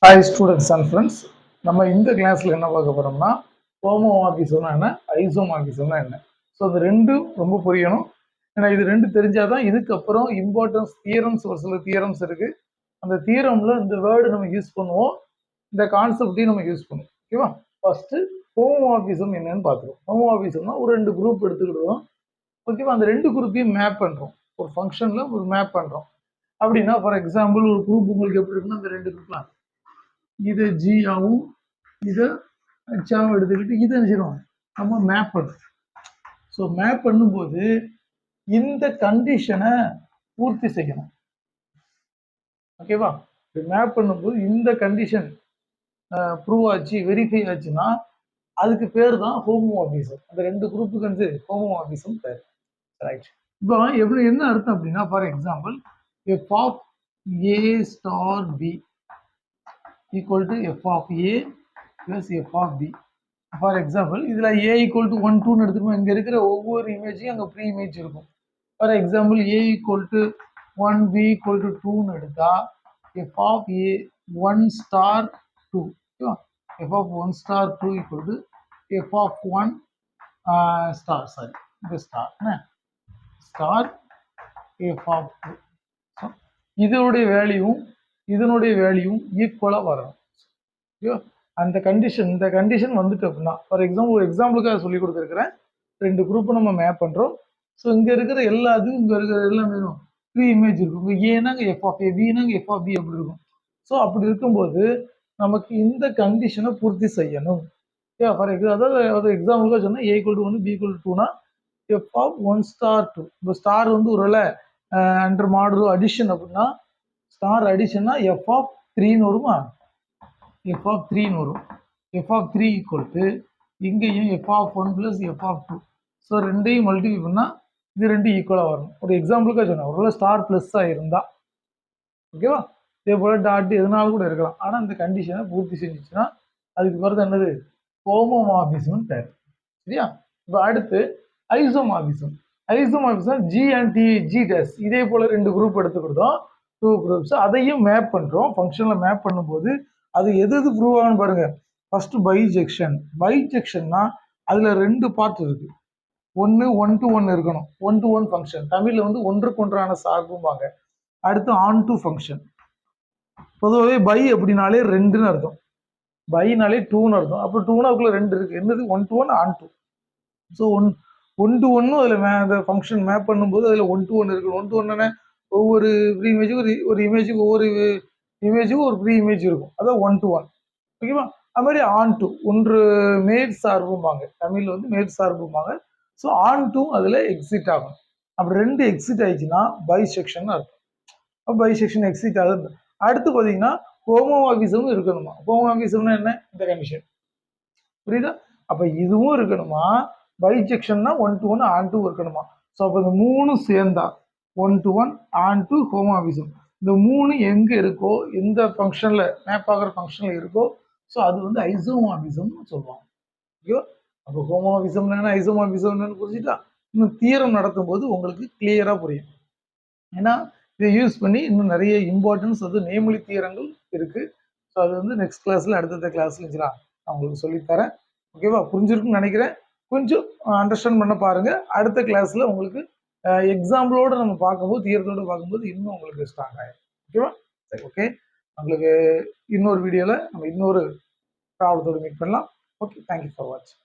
Hi students and friends. நம்ம இந்த கிளாஸில் என்ன பார்க்க போகிறோம்னா, ஹோமோமார்பிசம்னா என்ன, ஐசோமார்பிசம்னா என்ன. ஸோ அது ரெண்டும் ரொம்ப புரியணும். ஏன்னா இது ரெண்டு தெரிஞ்சாதான் இதுக்கப்புறம் இம்பார்ட்டன்ஸ் தியரம்ஸ், ஒரு சில தியரம்ஸ் இருக்குது. அந்த தியரமில் இந்த வேர்டு நம்ம யூஸ் பண்ணுவோம், இந்த கான்செப்டையும் நம்ம யூஸ் பண்ணுவோம். ஓகேவா? ஃபஸ்ட்டு ஹோமோமார்பிசம் என்னன்னு பார்த்துருவோம். ஹோமோமார்பிசம்னா ஒரு ரெண்டு குரூப் எடுத்துக்கிடுவோம். ஓகேவா? அந்த ரெண்டு குரூப்பையும் மேப் பண்ணுறோம். ஒரு ஃபங்க்ஷனில் ஒரு மேப் பண்ணுறோம். அப்படின்னா ஃபார் எக்ஸாம்பிள் ஒரு குரூப் உங்களுக்கு எப்படி இருக்குன்னா, அந்த ரெண்டு குரூப்லாம் இதை ஜியாவும் இதை ஹெச்சாவும் எடுத்துக்கிட்டு இதை நினைச்சிடும் நம்ம மேப் பண்ணுறோம். ஸோ மேப் பண்ணும்போது இந்த கண்டிஷனை பூர்த்தி செய்யணும். ஓகேவா? மேப் பண்ணும்போது இந்த கண்டிஷன் ப்ரூவ் ஆச்சு, வெரிஃபை ஆச்சுன்னா அதுக்கு பேர் தான் ஹோமோமார்பிசம். அந்த ரெண்டு குரூப்புக்கு வந்து ஹோமோமார்பிசம் பேர். ரைட். இப்போ எப்படி என்ன அர்த்தம் அப்படின்னா, for example F of A star B equal to f of a plus f of b. For example இதில் a equal to 1 2ன்னு எடுத்துக்கணும். இங்கே இருக்கிற ஒவ்வொரு இமேஜையும் அங்கே ப்ரீ இமேஜ் இருக்கும். For example a equal to 1 b equal to 2ன்னு எடுத்தா f of a 1 star 2, f of 1 star 2 equal to f of 1 star, sorry இந்த ஸ்டார் ஸ்டார் f of 2. இதனுடைய வேல்யூவும் இதனுடைய வேல்யூவும் ஈக்குவலாக வரணும். ஓகே, அந்த கண்டிஷன் இந்த கண்டிஷன் வந்துட்டு அப்படின்னா ஃபார் எக்ஸாம்பிள் ஒரு எக்ஸாம்பிளுக்காக சொல்லி கொடுத்துருக்கிறேன். ரெண்டு குரூப்பை நம்ம மேப் பண்ணுறோம். ஸோ இங்கே இருக்கிற எல்லாத்துக்கும் இங்கே இருக்கிற எல்லாம் வேணும் ப்ரீ இமேஜ் இருக்கும். இங்கே ஏனாங்க எஃப் ஆஃப் ஏ, பினாங்க எஃப் ஆஃப் பி அப்படி இருக்கும். ஸோ அப்படி இருக்கும்போது நமக்கு இந்த கண்டிஷனை பூர்த்தி செய்யணும். ஓகே, ஃபார் அதாவது எக்ஸாம்பிளுக்காக சொன்னால் A equal to 1 B equal to 2னா எஃப் ஆஃப் 1 ஸ்டார் 2. இப்போ ஸ்டார் வந்து ஒரு வேளை அண்டர் மாடல் அடிஷன் அப்படின்னா ஸ்டார் அடிஷன்னா எஃப் ஆஃப் 3ன்னு வருமா, எஃப் ஆஃப் 3ன்னு வரும். எஃப் ஆஃப் 3 ஈக்குவல் டு இங்கேயும் F of 1 plus F of 2. So ரெண்டையும் மல்டிபிள் பண்ணால் இது ரெண்டும் ஈக்குவலாக வரும். ஒரு எக்ஸாம்பிளுக்காக சொன்னேன். ஒருவேளை ஸ்டார் ப்ளஸ்ஸாக இருந்தால் ஓகேவா, இதே போல் டாட் எதனாலும் கூட இருக்கலாம். ஆனால் இந்த கண்டிஷனை பூர்த்தி செஞ்சிச்சுன்னா அதுக்கு பிறகு என்னது ஹோமோமார்பிசம் பேர். சரியா? இப்போ அடுத்து isomorphism. Isomorphism G and D G dash இதே போல் ரெண்டு குரூப் எடுத்துக்கிட்டோம், டூ குரூப்ஸ். அதையும் மேப் பண்ணுறோம். ஃபங்க்ஷனில் மேப் பண்ணும்போது அது எது எது ப்ரூவ் ஆகும்னு பாருங்க. First bijection. பைஜெக்ஷன்னா அதுல ரெண்டு பார்ட் இருக்கு. ஒன்று 1 to 1 இருக்கணும், 1 to 1 ஃபங்க்ஷன். தமிழ்ல வந்து ஒன்றுக்கு ஒன்றான சார்பும்பாங்க. அடுத்து ஆன் டு ஃபங்க்ஷன். பொதுவாகவே பை அப்படின்னாலே ரெண்டுன்னு அர்த்தம், பைனாலே டூன்னு அர்த்தம். அப்போ டூனா அதுக்குள்ள ரெண்டு இருக்கு. என்னது 1 to 1 on to. So one to ஒன்னும் அதில் அந்த ஃபங்க்ஷன் மேப் பண்ணும்போது அதில் 1 to 1 இருக்கு. 1 to 1 ஒவ்வொரு ப்ரீ இமேஜுக்கும் ஒரு இமேஜுக்கு ஒவ்வொரு இமேஜுக்கும் ஒரு ப்ரீ இமேஜ் இருக்கும். அதான் 1 to 1. ஓகேவா? அது மாதிரி ஆன் டு ஒன்று மேற் சார்பும்பாங்க. தமிழில் வந்து மேற் சார்பும்பாங்க. ஸோ ஆன் டு அதில் எக்ஸிட் ஆகும். அப்படி ரெண்டு எக்ஸிட் ஆயிடுச்சுன்னா பைசெக்ஷன் அர்த்தம். அப்போ பைசெக்ஷன் எக்ஸிட் ஆகுது. அடுத்து பார்த்தீங்கன்னா ஹோமோமார்பிசமும் இருக்கணுமா. ஹோமோமார்பிசம்னா என்ன, இந்த கண்டிஷன் புரியுதா? அப்போ இதுவும் இருக்கணுமா. பைசெக்ஷன்னா 1 to 1 ஆன் டு இருக்கணுமா. ஸோ அப்போ இந்த மூணும் சேர்ந்தா 1 to 1 ஆன் டு ஹோமோமார்பிசம். இந்த மூணு எங்கே இருக்கோ, எந்த ஃபங்க்ஷனில் மேப் ஆகிற ஃபங்க்ஷனில் இருக்கோ, ஸோ அது வந்து ஐசோமார்பிசம்னு சொல்லுவாங்க. ஓகே, அப்போ ஹோமோமார்பிசம் என்ன, ஐசோமார்பிசம் என்னன்னு புரிஞ்சுட்டா இன்னும் தியரம் நடத்தும் போது உங்களுக்கு கிளியரா புரியும். ஏன்னா இதை யூஸ் பண்ணி இன்னும் நிறைய இம்பார்ட்டன்ஸ் அது நேமொழி தியரங்கள் இருக்கு. ஸோ அது வந்து நெக்ஸ்ட் கிளாஸ்ல அடுத்த கிளாஸ்ல நான் உங்களுக்கு சொல்லித்தரேன். ஓகேவா? புரிஞ்சிருக்குன்னு நினைக்கிறேன். கொஞ்சம் அண்டர்ஸ்டாண்ட் பண்ண பாருங்க. அடுத்த கிளாஸ்ல உங்களுக்கு எக்ஸாம்பிளோட நம்ம பார்க்கும்போது, தியரத்தோட பார்க்கும்போது இன்னும் உங்களுக்கு ஸ்ட்ராங் ஆயிடும். ஓகேவா? சரி, ஓகே. உங்களுக்கு இன்னொரு வீடியோவில் நம்ம இன்னொரு ப்ராப்ளத்தோடு மீட் பண்ணலாம். ஓகே, தேங்க்யூ ஃபார் வாட்சிங்.